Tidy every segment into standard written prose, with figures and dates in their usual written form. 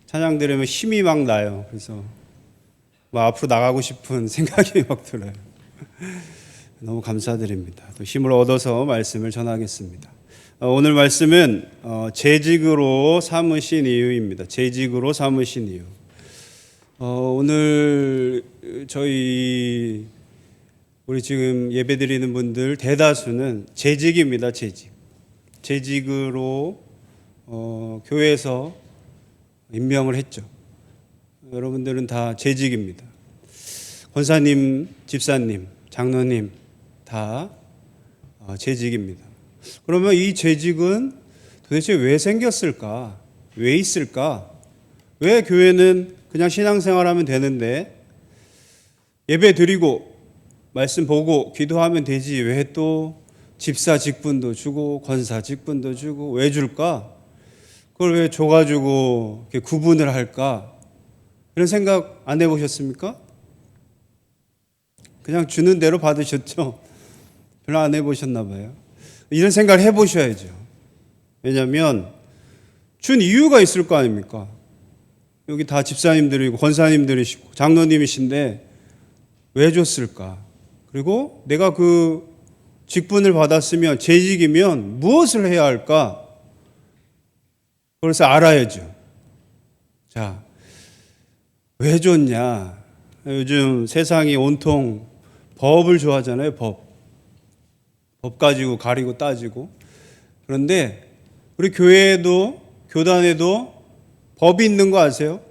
찬양 들으면 힘이 막 나요. 그래서 뭐 앞으로 나가고 싶은 생각이 막 들어요. 너무 감사드립니다. 또 힘을 얻어서 말씀을 전하겠습니다. 오늘 말씀은 재직으로 삼으신 이유입니다. 재직으로 삼으신 이유. 오늘 우리 지금 예배드리는 분들 대다수는 재직입니다. 재직으로 교회에서 임명을 했죠. 여러분들은 다 재직입니다. 권사님, 집사님, 장로님 다 재직입니다. 그러면 이 재직은 도대체 왜 생겼을까? 왜 있을까? 왜 교회는 그냥 신앙생활하면 되는데 예배 드리고 말씀 보고 기도하면 되지 왜 또 집사 직분도 주고 권사 직분도 주고 왜 줄까? 그걸 왜 줘가지고 이렇게 구분을 할까? 이런 생각 안 해보셨습니까? 그냥 주는 대로 받으셨죠? 별로 안 해보셨나 봐요. 이런 생각을 해보셔야죠. 왜냐하면 준 이유가 있을 거 아닙니까? 여기 다 집사님들이고 권사님들이시고 장로님이신데 왜 줬을까? 그리고 내가 그 직분을 받았으면 재직이면 무엇을 해야 할까? 그래서 알아야죠. 자, 왜 줬냐? 요즘 세상이 온통 법을 좋아하잖아요. 법 가지고 가리고 따지고. 그런데 우리 교회에도 교단에도 법이 있는 거 아세요?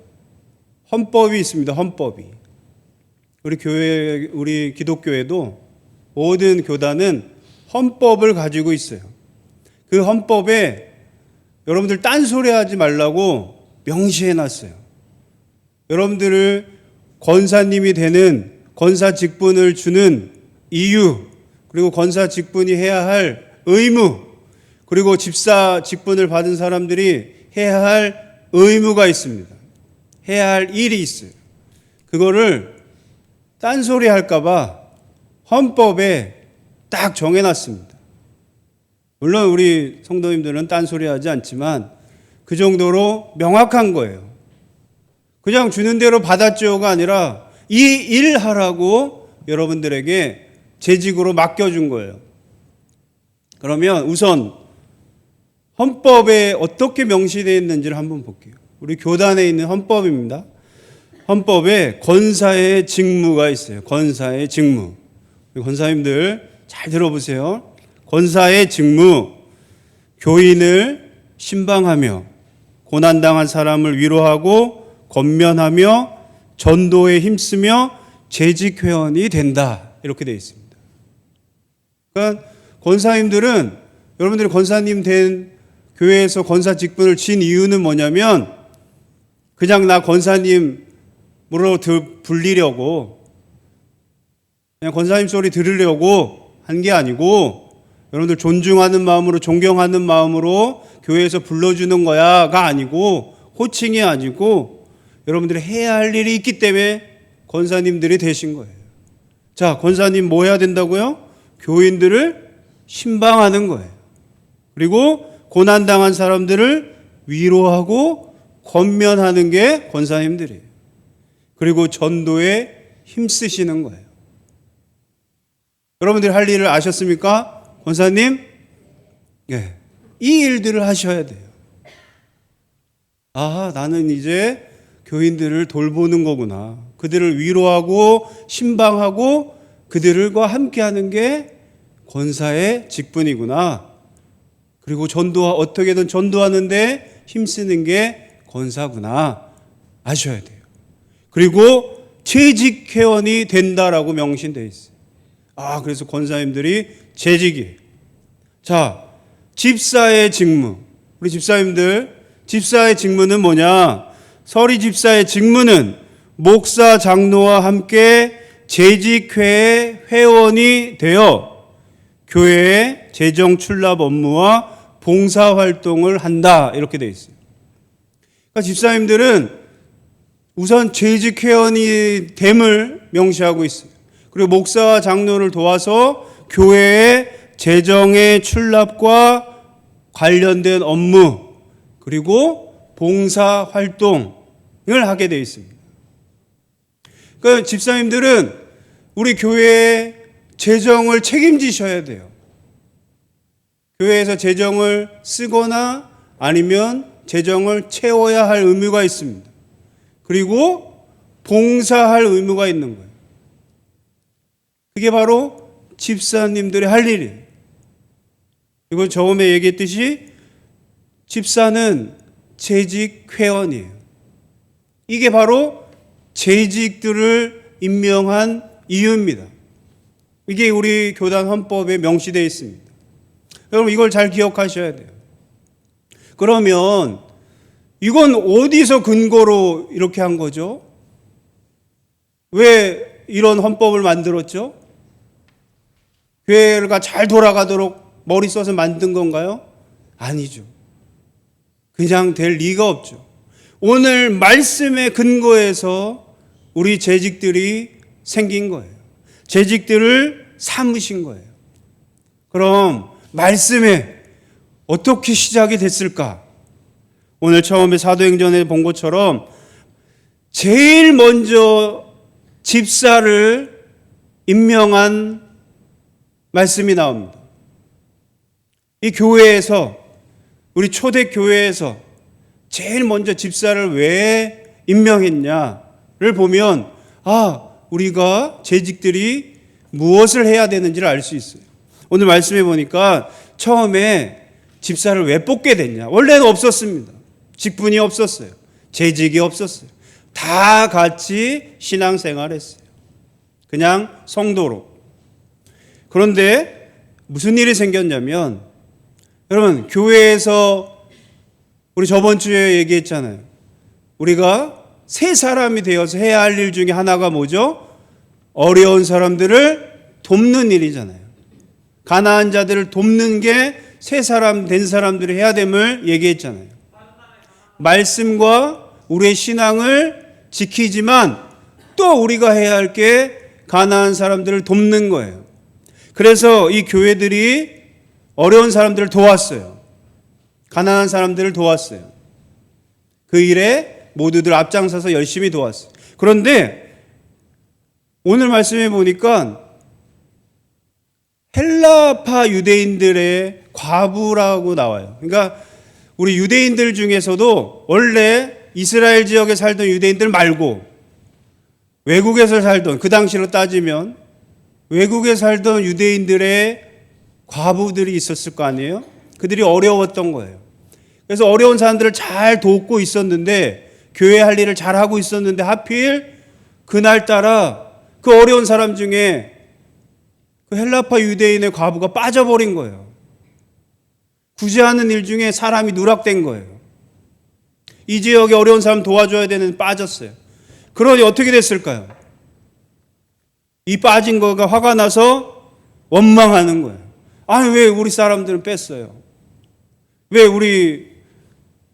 헌법이 있습니다. 헌법이. 우리 기독교에도 모든 교단은 헌법을 가지고 있어요. 그 헌법에 여러분들 딴소리 하지 말라고 명시해 놨어요. 여러분들을 권사님이 되는 권사 직분을 주는 이유, 그리고 권사 직분이 해야 할 의무, 그리고 집사 직분을 받은 사람들이 해야 할 의무가 있습니다. 해야 할 일이 있어요. 그거를 딴소리 할까봐 헌법에 딱 정해놨습니다. 물론 우리 성도님들은 딴소리 하지 않지만 그 정도로 명확한 거예요. 그냥 주는 대로 받았죠가 아니라 이 일 하라고 여러분들에게 재직으로 맡겨준 거예요. 그러면 우선 헌법에 어떻게 명시되어 있는지를 한번 볼게요. 우리 교단에 있는 헌법입니다. 헌법에 권사의 직무가 있어요. 권사의 직무. 권사님들 잘 들어보세요. 권사의 직무, 교인을 신방하며 고난당한 사람을 위로하고 권면하며 전도에 힘쓰며 재직회원이 된다. 이렇게 되어 있습니다. 그러니까 권사님들은 여러분들이 권사님 된 교회에서 권사 직분을 진 이유는 뭐냐면 그냥 나 권사님으로 불리려고 그냥 권사님 소리 들으려고 한 게 아니고 여러분들 존중하는 마음으로 존경하는 마음으로 교회에서 불러주는 거야가 아니고 호칭이 아니고 여러분들이 해야 할 일이 있기 때문에 권사님들이 되신 거예요. 자, 권사님 뭐 해야 된다고요? 교인들을 신방하는 거예요. 그리고 고난당한 사람들을 위로하고 권면하는 게 권사님들이에요. 그리고 전도에 힘쓰시는 거예요. 여러분들이 할 일을 아셨습니까? 권사님? 네. 이 일들을 하셔야 돼요. 아, 나는 이제 교인들을 돌보는 거구나. 그들을 위로하고 신방하고 그들과 함께하는 게 권사의 직분이구나. 그리고 어떻게든 전도하는데 힘쓰는 게 권사구나. 아셔야 돼요. 그리고 재직회원이 된다라고 명시되어 있어요. 아, 그래서 권사님들이 재직이에요. 자, 집사의 직무. 우리 집사의 직무는 뭐냐? 서리 집사의 직무는 목사 장로와 함께 재직회의 회원이 되어 교회의 재정 출납 업무와 봉사 활동을 한다. 이렇게 되어 있어요. 그러니까 집사님들은 우선 재직회원이 됨을 명시하고 있어요. 그리고 목사와 장로를 도와서 교회의 재정의 출납과 관련된 업무, 그리고 봉사 활동, 하게 되어 있습니다. 그러니까 집사님들은 우리 교회의 재정을 책임지셔야 돼요. 교회에서 재정을 쓰거나 아니면 재정을 채워야 할 의무가 있습니다. 그리고 봉사할 의무가 있는 거예요. 그게 바로 집사님들의 할 일이에요. 이건 처음에 얘기했듯이 집사는 재직 회원이에요. 이게 바로 재직들을 임명한 이유입니다. 이게 우리 교단 헌법에 명시되어 있습니다. 여러분 이걸 잘 기억하셔야 돼요. 그러면 이건 어디서 근거로 이렇게 한 거죠? 왜 이런 헌법을 만들었죠? 교회가 잘 돌아가도록 머리 써서 만든 건가요? 아니죠. 그냥 될 리가 없죠. 오늘 말씀의 근거에서 우리 재직들이 생긴 거예요. 재직들을 삼으신 거예요. 그럼 말씀에 어떻게 시작이 됐을까? 오늘 처음에 사도행전에 본 것처럼 제일 먼저 집사를 임명한 말씀이 나옵니다. 이 교회에서, 우리 초대교회에서 제일 먼저 집사를 왜 임명했냐를 보면 우리가 재직들이 무엇을 해야 되는지를 알 수 있어요. 오늘 말씀해 보니까 처음에 집사를 왜 뽑게 됐냐? 원래는 없었습니다. 직분이 없었어요. 재직이 없었어요. 다 같이 신앙생활했어요. 그냥 성도로. 그런데 무슨 일이 생겼냐면 여러분 교회에서 우리 저번 주에 얘기했잖아요. 우리가 세 사람이 되어서 해야 할 일 중에 하나가 뭐죠? 어려운 사람들을 돕는 일이잖아요. 가난한 자들을 돕는 게 세 사람 된 사람들이 해야 됨을 얘기했잖아요. 말씀과 우리의 신앙을 지키지만 또 우리가 해야 할 게 가난한 사람들을 돕는 거예요. 그래서 이 교회들이 어려운 사람들을 도왔어요. 가난한 사람들을 도왔어요. 그 일에 모두들 앞장서서 열심히 도왔어요. 그런데 오늘 말씀해 보니까 헬라파 유대인들의 과부라고 나와요. 그러니까 우리 유대인들 중에서도 원래 이스라엘 지역에 살던 유대인들 말고 외국에서 살던, 그 당시로 따지면 외국에 살던 유대인들의 과부들이 있었을 거 아니에요? 그들이 어려웠던 거예요. 그래서 어려운 사람들을 잘 돕고 있었는데, 교회 할 일을 잘 하고 있었는데 하필 그날따라 그 어려운 사람 중에 그 헬라파 유대인의 과부가 빠져버린 거예요. 구제하는 일 중에 사람이 누락된 거예요. 이 지역에 어려운 사람 도와줘야 되는데 빠졌어요. 그러니 어떻게 됐을까요? 이 빠진 거가 화가 나서 원망하는 거예요. 아니 왜 우리 사람들은 뺐어요? 왜 우리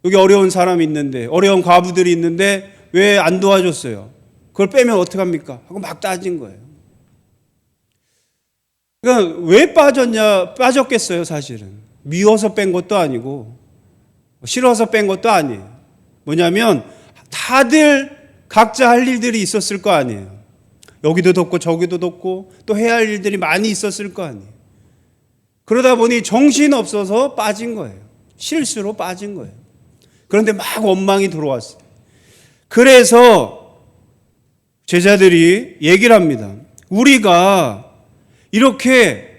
여기 어려운 사람이 있는데, 어려운 과부들이 있는데 왜 안 도와줬어요? 그걸 빼면 어떡합니까? 하고 막 따진 거예요. 그러니까 왜 빠졌겠어요, 사실은. 미워서 뺀 것도 아니고 싫어서 뺀 것도 아니에요. 뭐냐면 다들 각자 할 일들이 있었을 거 아니에요. 여기도 돕고 저기도 돕고 또 해야 할 일들이 많이 있었을 거 아니에요. 그러다 보니 정신없어서 빠진 거예요. 실수로 빠진 거예요. 그런데 막 원망이 들어왔어요. 그래서 제자들이 얘기를 합니다. 우리가 이렇게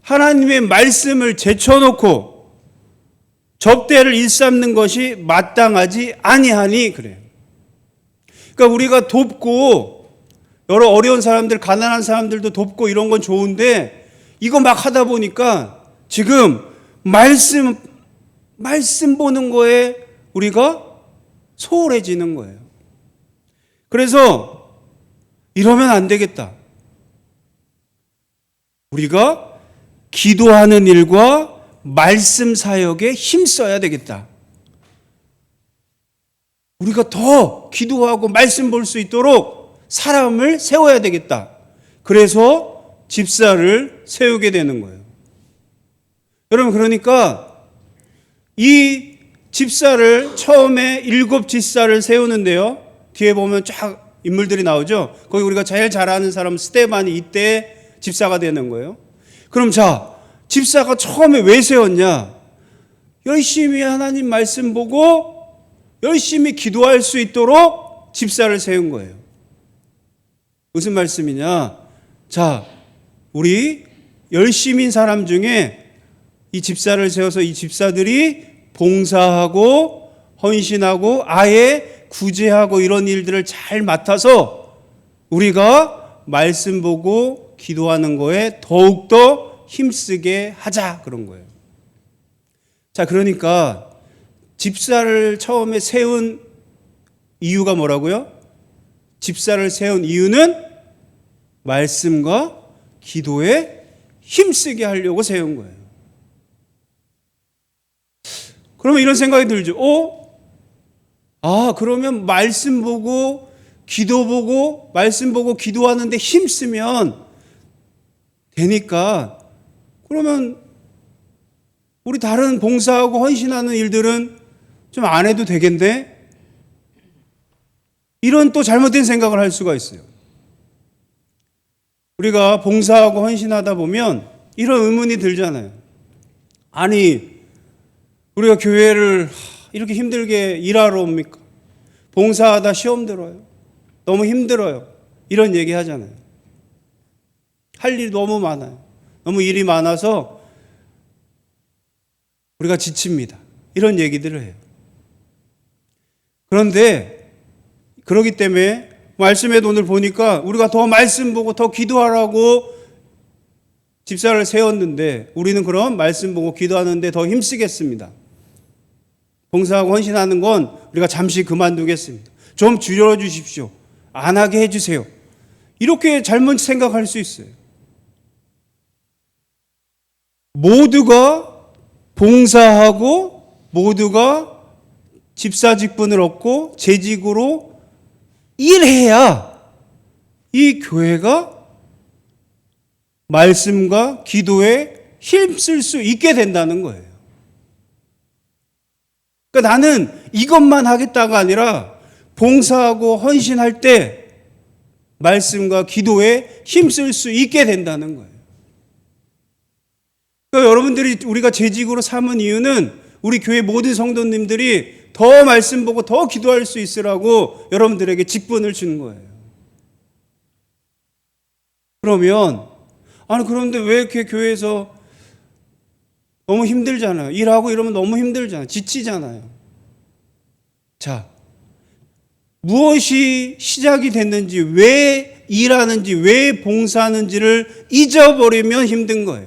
하나님의 말씀을 제쳐놓고 접대를 일삼는 것이 마땅하지 아니하니 그래요. 그러니까 우리가 돕고 여러 어려운 사람들, 가난한 사람들도 돕고 이런 건 좋은데 이거 막 하다 보니까 지금 말씀 보는 거에 우리가 소홀해지는 거예요. 그래서 이러면 안 되겠다. 우리가 기도하는 일과 말씀 사역에 힘써야 되겠다. 우리가 더 기도하고 말씀 볼 수 있도록 사람을 세워야 되겠다. 그래서 집사를 세우게 되는 거예요. 여러분, 그러니까 이 집사를 처음에 7 집사를 세우는데요. 뒤에 보면 쫙 인물들이 나오죠. 거기 우리가 제일 잘 아는 사람 스데반이 이때 집사가 되는 거예요. 그럼 자, 집사가 처음에 왜 세웠냐? 열심히 하나님 말씀 보고 열심히 기도할 수 있도록 집사를 세운 거예요. 무슨 말씀이냐? 자, 우리 열심인 사람 중에 이 집사를 세워서 이 집사들이 봉사하고 헌신하고 아예 구제하고 이런 일들을 잘 맡아서 우리가 말씀 보고 기도하는 거에 더욱더 힘쓰게 하자, 그런 거예요. 자, 그러니까 집사를 처음에 세운 이유가 뭐라고요? 집사를 세운 이유는 말씀과 기도에 힘쓰게 하려고 세운 거예요. 그러면 이런 생각이 들죠. 그러면 말씀 보고 기도 보고 말씀 보고 기도하는데 힘쓰면 되니까 그러면 우리 다른 봉사하고 헌신하는 일들은 좀 안 해도 되겠네? 이런 또 잘못된 생각을 할 수가 있어요. 우리가 봉사하고 헌신하다 보면 이런 의문이 들잖아요. 아니, 우리가 교회를 이렇게 힘들게 일하러 옵니까? 봉사하다 시험 들어요. 너무 힘들어요. 이런 얘기 하잖아요. 할 일이 너무 많아요. 너무 일이 많아서 우리가 지칩니다. 이런 얘기들을 해요. 그런데 그렇기 때문에 말씀에도 오늘 보니까 우리가 더 말씀 보고 더 기도하라고 집사를 세웠는데 우리는 그럼 말씀 보고 기도하는데 더 힘쓰겠습니다. 봉사하고 헌신하는 건 우리가 잠시 그만두겠습니다. 좀 줄여주십시오. 안 하게 해주세요. 이렇게 잘못 생각할 수 있어요. 모두가 봉사하고 모두가 집사 직분을 얻고 재직으로 일해야 이 교회가 말씀과 기도에 힘쓸 수 있게 된다는 거예요. 그러니까 나는 이것만 하겠다가 아니라 봉사하고 헌신할 때 말씀과 기도에 힘쓸 수 있게 된다는 거예요. 그러니까 여러분들이 우리가 재직으로 삼은 이유는 우리 교회 모든 성도님들이 더 말씀 보고 더 기도할 수 있으라고 여러분들에게 직분을 주는 거예요. 그러면 그런데 왜 이렇게 교회에서 너무 힘들잖아요. 일하고 이러면 너무 힘들잖아요. 지치잖아요. 자, 무엇이 시작이 됐는지, 왜 일하는지, 왜 봉사하는지를 잊어버리면 힘든 거예요.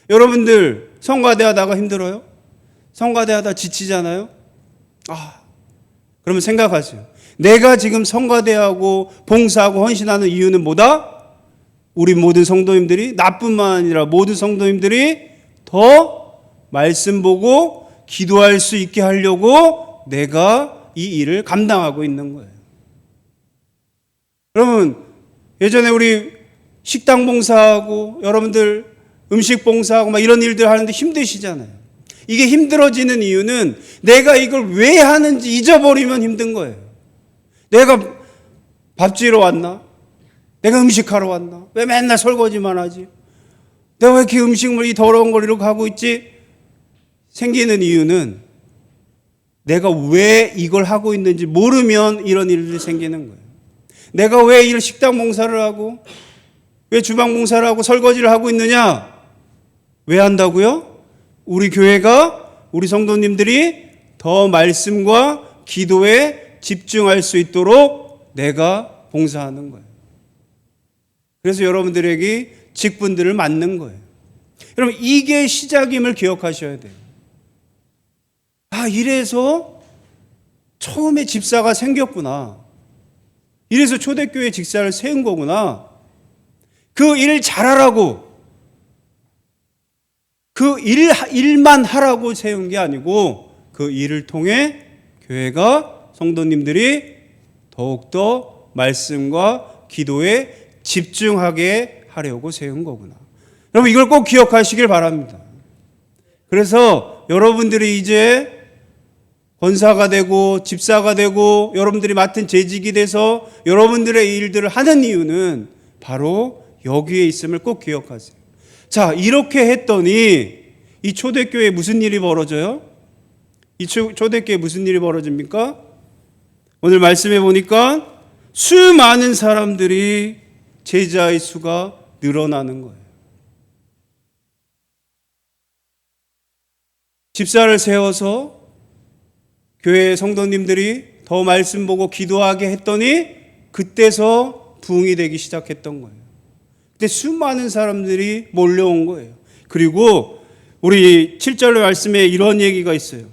여러분들 성가대 하다가 힘들어요? 성가대 하다 지치잖아요? 그러면 생각하세요. 내가 지금 성가대하고 봉사하고 헌신하는 이유는 뭐다? 우리 모든 성도님들이, 나뿐만 아니라 모든 성도님들이 더 말씀 보고 기도할 수 있게 하려고 내가 이 일을 감당하고 있는 거예요. 여러분, 예전에 우리 식당 봉사하고 여러분들 음식 봉사하고 막 이런 일들 하는데 힘드시잖아요. 이게 힘들어지는 이유는 내가 이걸 왜 하는지 잊어버리면 힘든 거예요. 내가 밥 지으러 왔나? 내가 음식하러 왔나? 왜 맨날 설거지만 하지? 내가 왜 이렇게 음식물 이 더러운 걸 이렇게 하고 있지? 생기는 이유는 내가 왜 이걸 하고 있는지 모르면 이런 일들이 생기는 거예요. 내가 왜 이 식당 봉사를 하고 왜 주방 봉사를 하고 설거지를 하고 있느냐? 왜 한다고요? 우리 교회가, 우리 성도님들이 더 말씀과 기도에 집중할 수 있도록 내가 봉사하는 거예요. 그래서 여러분들에게 직분들을 맡는 거예요. 여러분, 이게 시작임을 기억하셔야 돼요. 이래서 처음에 집사가 생겼구나. 이래서 초대교회 직사를 세운 거구나. 그 일 잘하라고, 그 일만 하라고 세운 게 아니고 그 일을 통해 교회가, 성도님들이 더욱더 말씀과 기도에 집중하게 하려고 세운 거구나. 여러분, 이걸 꼭 기억하시길 바랍니다. 그래서 여러분들이 이제 권사가 되고 집사가 되고 여러분들이 맡은 재직이 돼서 여러분들의 일들을 하는 이유는 바로 여기에 있음을 꼭 기억하세요. 자, 이렇게 했더니 이 초대교회에 무슨 일이 벌어져요? 이 초대교회에 무슨 일이 벌어집니까? 오늘 말씀해 보니까 수많은 사람들이 제자의 수가 늘어나는 거예요. 집사를 세워서 교회 성도님들이 더 말씀 보고 기도하게 했더니 그때서 부흥이 되기 시작했던 거예요. 그때 수많은 사람들이 몰려온 거예요. 그리고 우리 7절 말씀에 이런 얘기가 있어요.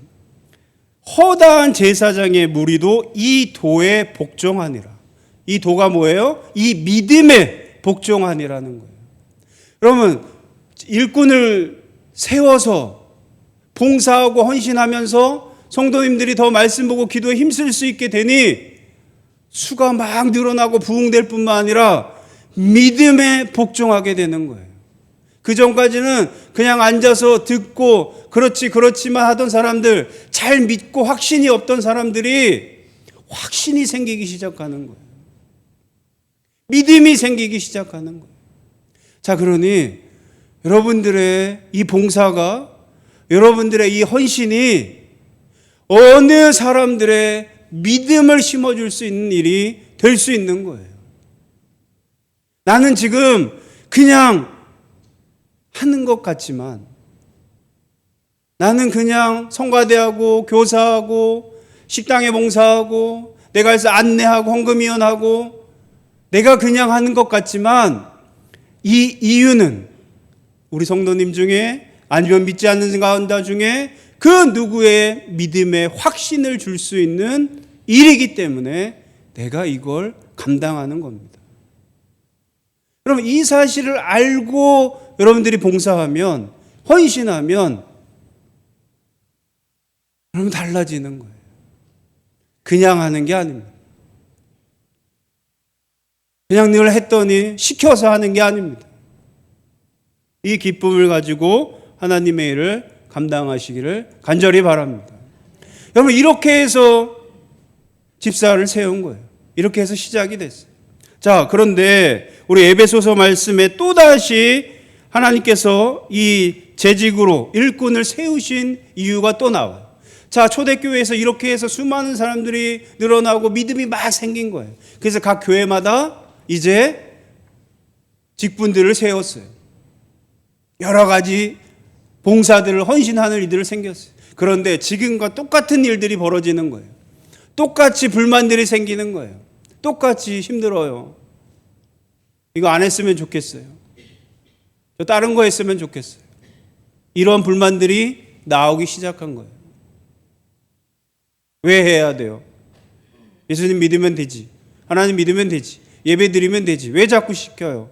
허다한 제사장의 무리도 이 도에 복종하니라. 이 도가 뭐예요? 이 믿음에 복종하니라는 거예요. 그러면 일꾼을 세워서 봉사하고 헌신하면서 성도님들이 더 말씀 보고 기도에 힘쓸 수 있게 되니 수가 막 늘어나고 부흥될 뿐만 아니라 믿음에 복종하게 되는 거예요. 그 전까지는 그냥 앉아서 듣고 그렇지만 하던 사람들, 잘 믿고 확신이 없던 사람들이 확신이 생기기 시작하는 거예요. 믿음이 생기기 시작하는 거예요. 자, 그러니 여러분들의 이 봉사가, 여러분들의 이 헌신이 어느 사람들의 믿음을 심어줄 수 있는 일이 될 수 있는 거예요. 나는 지금 그냥 하는 것 같지만, 나는 그냥 성가대하고 교사하고 식당에 봉사하고 내가 해서 안내하고 헌금위원하고 내가 그냥 하는 것 같지만, 이 이유는 우리 성도님 중에 아니면 믿지 않는 가운데 중에 그 누구의 믿음에 확신을 줄 수 있는 일이기 때문에 내가 이걸 감당하는 겁니다. 그럼 이 사실을 알고 여러분들이 봉사하면, 헌신하면 그럼 달라지는 거예요. 그냥 하는 게 아닙니다. 그냥 늘 했더니 시켜서 하는 게 아닙니다. 이 기쁨을 가지고 하나님의 일을 감당하시기를 간절히 바랍니다. 여러분, 이렇게 해서 집사를 세운 거예요. 이렇게 해서 시작이 됐어요. 자, 그런데 우리 에베소서 말씀에 또다시 하나님께서 이 재직으로 일꾼을 세우신 이유가 또 나와요. 자, 초대교회에서 이렇게 해서 수많은 사람들이 늘어나고 믿음이 막 생긴 거예요. 그래서 각 교회마다 이제 직분들을 세웠어요. 여러 가지 봉사들을 헌신하는 일들을 생겼어요. 그런데 지금과 똑같은 일들이 벌어지는 거예요. 똑같이 불만들이 생기는 거예요. 똑같이 힘들어요. 이거 안 했으면 좋겠어요. 저 다른 거 했으면 좋겠어요. 이런 불만들이 나오기 시작한 거예요. 왜 해야 돼요? 예수님 믿으면 되지. 하나님 믿으면 되지. 예배 드리면 되지. 왜 자꾸 시켜요?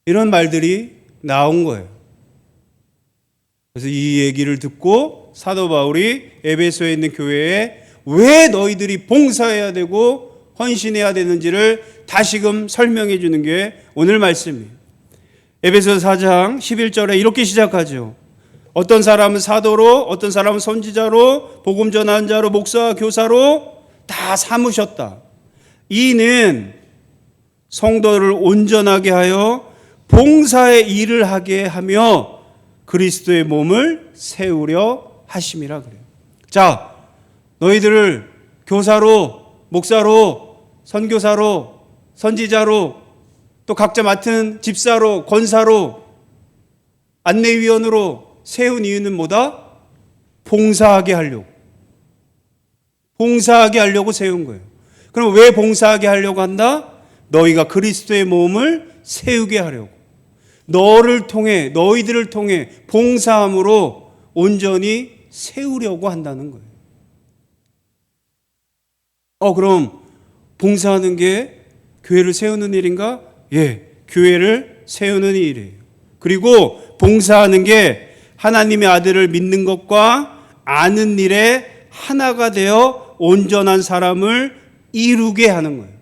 이런 말들이 나온 거예요. 그래서 이 얘기를 듣고 사도 바울이 에베소에 있는 교회에 왜 너희들이 봉사해야 되고 헌신해야 되는지를 다시금 설명해 주는 게 오늘 말씀이에요. 에베소 4장 11절에 이렇게 시작하죠. 어떤 사람은 사도로, 어떤 사람은 선지자로, 복음 전하는 자로, 목사와 교사로 다 삼으셨다. 이는 성도를 온전하게 하여 봉사의 일을 하게 하며 그리스도의 몸을 세우려 하심이라 그래요. 자, 너희들을 교사로, 목사로, 선교사로, 선지자로, 또 각자 맡은 집사로, 권사로, 안내위원으로 세운 이유는 뭐다? 봉사하게 하려고. 봉사하게 하려고 세운 거예요. 그럼 왜 봉사하게 하려고 한다? 너희가 그리스도의 몸을 세우게 하려고. 너를 통해, 너희들을 통해 봉사함으로 온전히 세우려고 한다는 거예요. 그럼 봉사하는 게 교회를 세우는 일인가? 예, 교회를 세우는 일이에요. 그리고 봉사하는 게 하나님의 아들을 믿는 것과 아는 일에 하나가 되어 온전한 사람을 이루게 하는 거예요.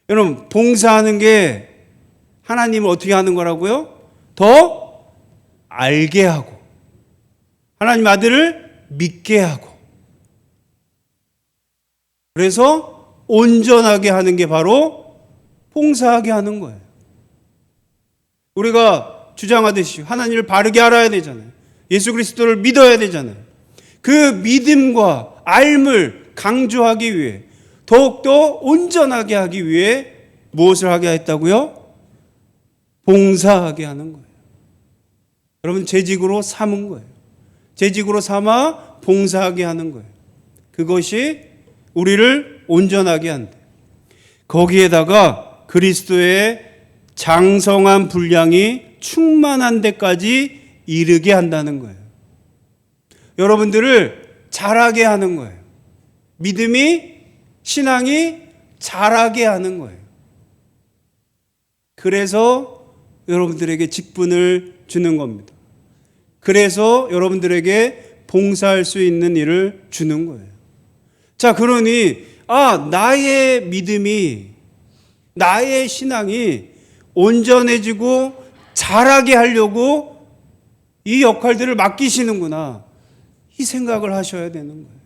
여러분, 봉사하는 게 하나님을 어떻게 하는 거라고요? 더 알게 하고 하나님 아들을 믿게 하고, 그래서 온전하게 하는 게 바로 봉사하게 하는 거예요. 우리가 주장하듯이 하나님을 바르게 알아야 되잖아요. 예수 그리스도를 믿어야 되잖아요. 그 믿음과 알을 강조하기 위해, 더욱더 온전하게 하기 위해 무엇을 하게 했다고요? 봉사하게 하는 거예요. 여러분, 재직으로 삼은 거예요. 재직으로 삼아 봉사하게 하는 거예요. 그것이 우리를 온전하게 한다. 거기에다가 그리스도의 장성한 분량이 충만한 데까지 이르게 한다는 거예요. 여러분들을 자라게 하는 거예요. 믿음이, 신앙이 자라게 하는 거예요. 그래서 여러분들에게 직분을 주는 겁니다. 그래서 여러분들에게 봉사할 수 있는 일을 주는 거예요. 자, 그러니 나의 믿음이, 나의 신앙이 온전해지고 자라게 하려고 이 역할들을 맡기시는구나, 이 생각을 하셔야 되는 거예요.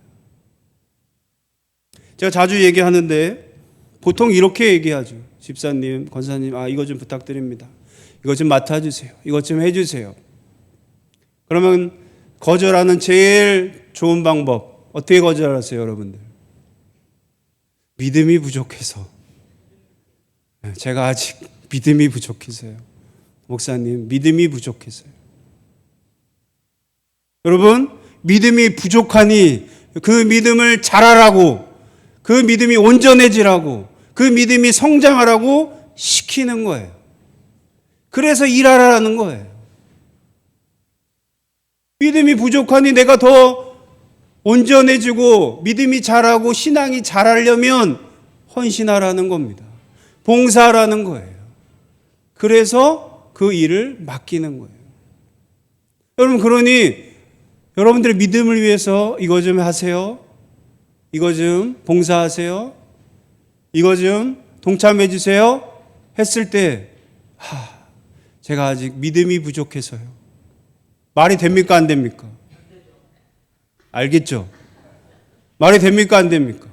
제가 자주 얘기하는데 보통 이렇게 얘기하죠. 집사님, 권사님, 이거 좀 부탁드립니다. 이거 좀 맡아주세요. 이것 좀 해주세요. 그러면 거절하는 제일 좋은 방법, 어떻게 거절하세요, 여러분들? 믿음이 부족해서. 제가 아직 믿음이 부족해서요. 목사님, 믿음이 부족해서요. 여러분, 믿음이 부족하니 그 믿음을 자라라고, 그 믿음이 온전해지라고, 그 믿음이 성장하라고 시키는 거예요. 그래서 일하라는 거예요. 믿음이 부족하니 내가 더 온전해지고 믿음이 자라고 신앙이 자라려면 헌신하라는 겁니다. 봉사하라는 거예요. 그래서 그 일을 맡기는 거예요. 여러분, 그러니 여러분들의 믿음을 위해서 이거 좀 하세요. 이거 좀 봉사하세요. 이거 좀 동참해 주세요. 했을 때 제가 아직 믿음이 부족해서요. 말이 됩니까, 안 됩니까? 알겠죠? 말이 됩니까, 안 됩니까?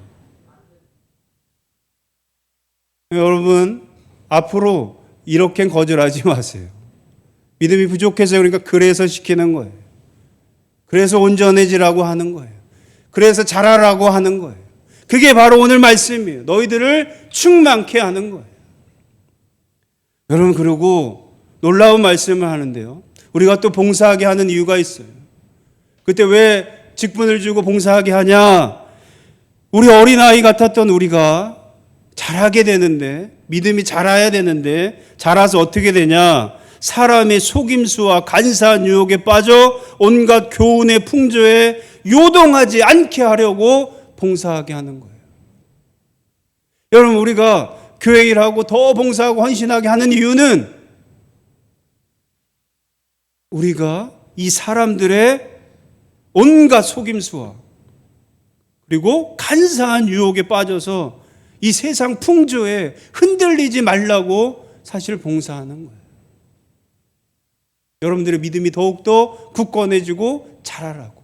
여러분, 앞으로 이렇게 거절하지 마세요. 믿음이 부족해서, 그러니까 그래서 시키는 거예요. 그래서 온전해지라고 하는 거예요. 그래서 잘하라고 하는 거예요. 그게 바로 오늘 말씀이에요. 너희들을 충만케 하는 거예요. 여러분, 그리고 놀라운 말씀을 하는데요, 우리가 또 봉사하게 하는 이유가 있어요. 그때 왜 직분을 주고 봉사하게 하냐? 우리 어린아이 같았던 우리가 자라게 되는데, 믿음이 자라야 되는데, 자라서 어떻게 되냐? 사람의 속임수와 간사한 유혹에 빠져 온갖 교훈의 풍조에 요동하지 않게 하려고 봉사하게 하는 거예요. 여러분, 우리가 교회 일하고 더 봉사하고 헌신하게 하는 이유는 우리가 이 사람들의 온갖 속임수와 그리고 간사한 유혹에 빠져서 이 세상 풍조에 흔들리지 말라고 사실 봉사하는 거예요. 여러분들의 믿음이 더욱더 굳건해지고 자라라고,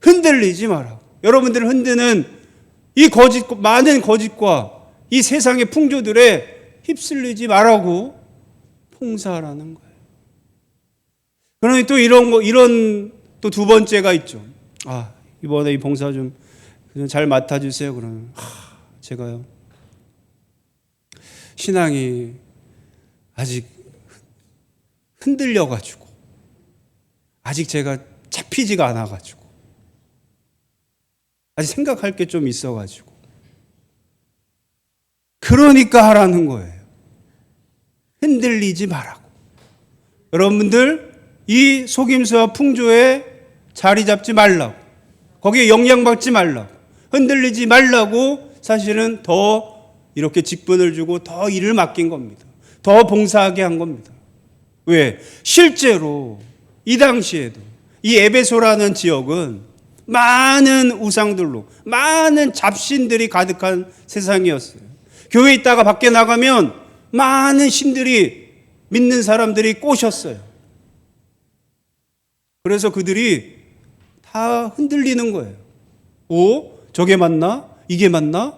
흔들리지 말라고. 여러분들을 흔드는 이 많은 거짓과 이 세상의 풍조들에 휩쓸리지 말라고 봉사하라는 거예요. 그러니 또 이런 또 두 번째가 있죠. 이번에 이 봉사 좀 잘 맡아주세요. 그러면 제가요, 신앙이 아직 흔들려가지고, 아직 제가 잡히지가 않아가지고, 아직 생각할 게 좀 있어가지고, 그러니까 하라는 거예요. 흔들리지 말라고. 여러분들, 이 속임수와 풍조에 자리 잡지 말라고, 거기에 영향받지 말라고, 흔들리지 말라고 사실은 더 이렇게 직분을 주고 더 일을 맡긴 겁니다. 더 봉사하게 한 겁니다. 왜? 실제로 이 당시에도 이 에베소라는 지역은 많은 우상들로, 많은 잡신들이 가득한 세상이었어요. 교회에 있다가 밖에 나가면 많은 신들이, 믿는 사람들이 꼬셨어요. 그래서 그들이 다 다 흔들리는 거예요. 오, 저게 맞나? 이게 맞나?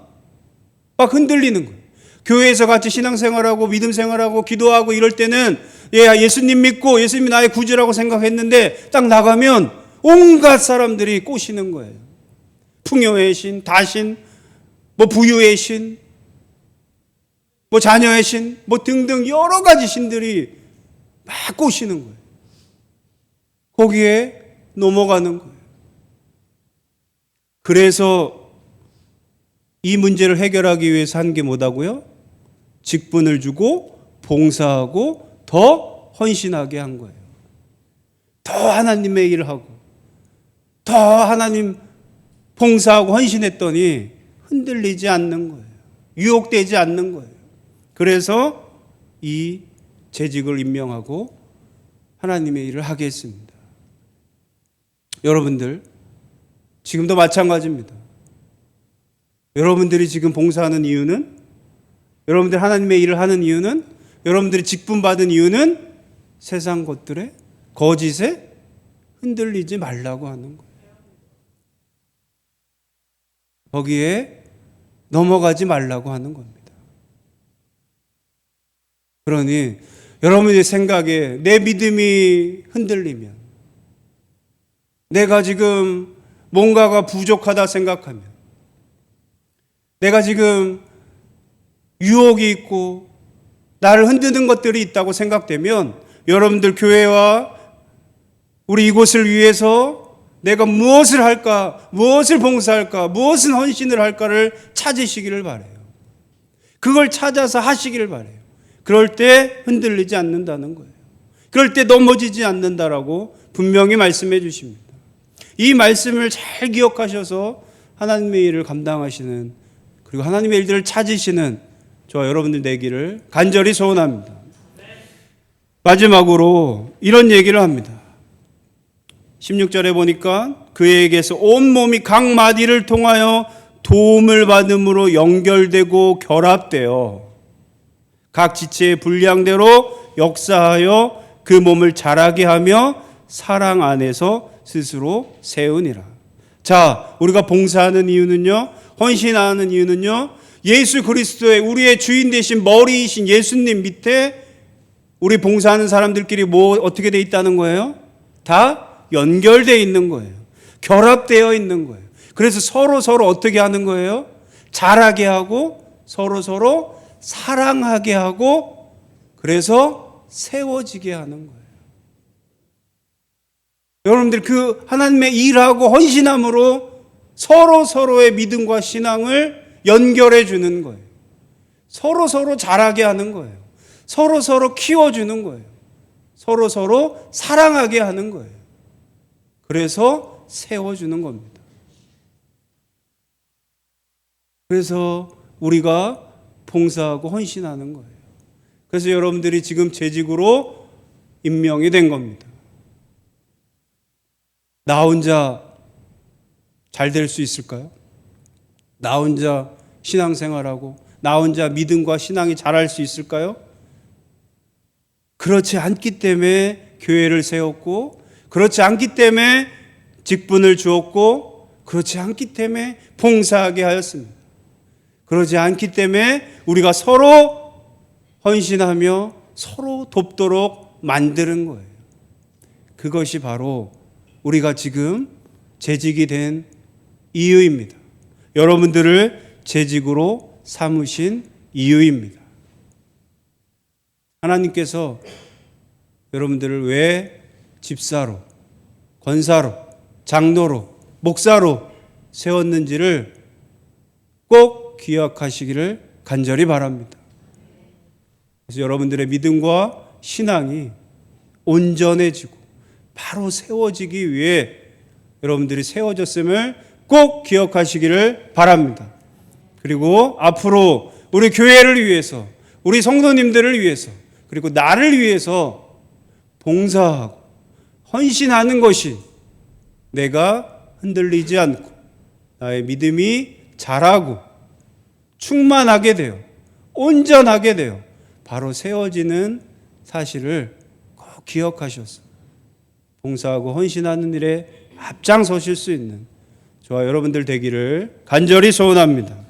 막 흔들리는 거예요. 교회에서 같이 신앙생활하고 믿음 생활하고 기도하고 이럴 때는 예수님 믿고 예수님이 나의 구주라고 생각했는데 딱 나가면 온갖 사람들이 꼬시는 거예요. 풍요의 신, 다신, 뭐 부유의 신, 뭐 자녀의 신, 뭐 등등 여러 가지 신들이 막 꼬시는 거예요. 거기에 넘어가는 거예요. 그래서 이 문제를 해결하기 위해서 한 게 뭐다고요? 직분을 주고 봉사하고 더 헌신하게 한 거예요. 더 하나님의 일을 하고 더 하나님 봉사하고 헌신했더니 흔들리지 않는 거예요. 유혹되지 않는 거예요. 그래서 이 재직을 임명하고 하나님의 일을 하게 했습니다. 여러분들 지금도 마찬가지입니다. 여러분들이 지금 봉사하는 이유는, 여러분들 하나님의 일을 하는 이유는, 여러분들이 직분 받은 이유는 세상 것들에, 거짓에 흔들리지 말라고 하는 거예요. 거기에 넘어가지 말라고 하는 겁니다. 그러니 여러분의 생각에 내 믿음이 흔들리면, 내가 지금 뭔가가 부족하다 생각하면, 내가 지금 유혹이 있고 나를 흔드는 것들이 있다고 생각되면 여러분들 교회와 우리 이곳을 위해서 내가 무엇을 할까, 무엇을 봉사할까, 무엇을 헌신을 할까를 찾으시기를 바라요. 그걸 찾아서 하시기를 바라요. 그럴 때 흔들리지 않는다는 거예요. 그럴 때 넘어지지 않는다라고 분명히 말씀해 주십니다. 이 말씀을 잘 기억하셔서 하나님의 일을 감당하시는, 그리고 하나님의 일들을 찾으시는 저와 여러분들 되기를 간절히 소원합니다. 마지막으로 이런 얘기를 합니다. 16절에 보니까 그에게서 온몸이 각 마디를 통하여 도움을 받음으로 연결되고 결합되어 각 지체의 분량대로 역사하여 그 몸을 자라게 하며 사랑 안에서 스스로 세우니라. 자, 우리가 봉사하는 이유는요, 헌신하는 이유는요, 예수 그리스도의 우리의 주인 되신 머리이신 예수님 밑에 우리 봉사하는 사람들끼리 어떻게 돼 있다는 거예요? 다 연결되어 있는 거예요. 결합되어 있는 거예요. 그래서 서로 어떻게 하는 거예요? 자라게 하고 서로 사랑하게 하고 그래서 세워지게 하는 거예요. 여러분들 그 하나님의 일하고 헌신함으로 서로의 믿음과 신앙을 연결해 주는 거예요. 서로 자라게 하는 거예요. 서로 키워주는 거예요. 서로 사랑하게 하는 거예요. 그래서 세워주는 겁니다. 그래서 우리가 봉사하고 헌신하는 거예요. 그래서 여러분들이 지금 재직으로 임명이 된 겁니다. 나 혼자 잘 될 수 있을까요? 나 혼자 신앙생활하고 나 혼자 믿음과 신앙이 자랄 수 있을까요? 그렇지 않기 때문에 교회를 세웠고, 그렇지 않기 때문에 직분을 주었고, 그렇지 않기 때문에 봉사하게 하였습니다. 그러지 않기 때문에 우리가 서로 헌신하며 서로 돕도록 만드는 거예요. 그것이 바로 우리가 지금 재직이 된 이유입니다. 여러분들을 재직으로 삼으신 이유입니다. 하나님께서 여러분들을 왜 집사로, 권사로, 장로로, 목사로 세웠는지를 꼭 기억하시기를 간절히 바랍니다. 그래서 여러분들의 믿음과 신앙이 온전해지고 바로 세워지기 위해 여러분들이 세워졌음을 꼭 기억하시기를 바랍니다. 그리고 앞으로 우리 교회를 위해서, 우리 성도님들을 위해서, 그리고 나를 위해서 봉사하고 헌신하는 것이 내가 흔들리지 않고 나의 믿음이 자라고 충만하게 되어 온전하게 되어 바로 세워지는 사실을 꼭 기억하셔서 봉사하고 헌신하는 일에 앞장서실 수 있는 저와 여러분들 되기를 간절히 소원합니다.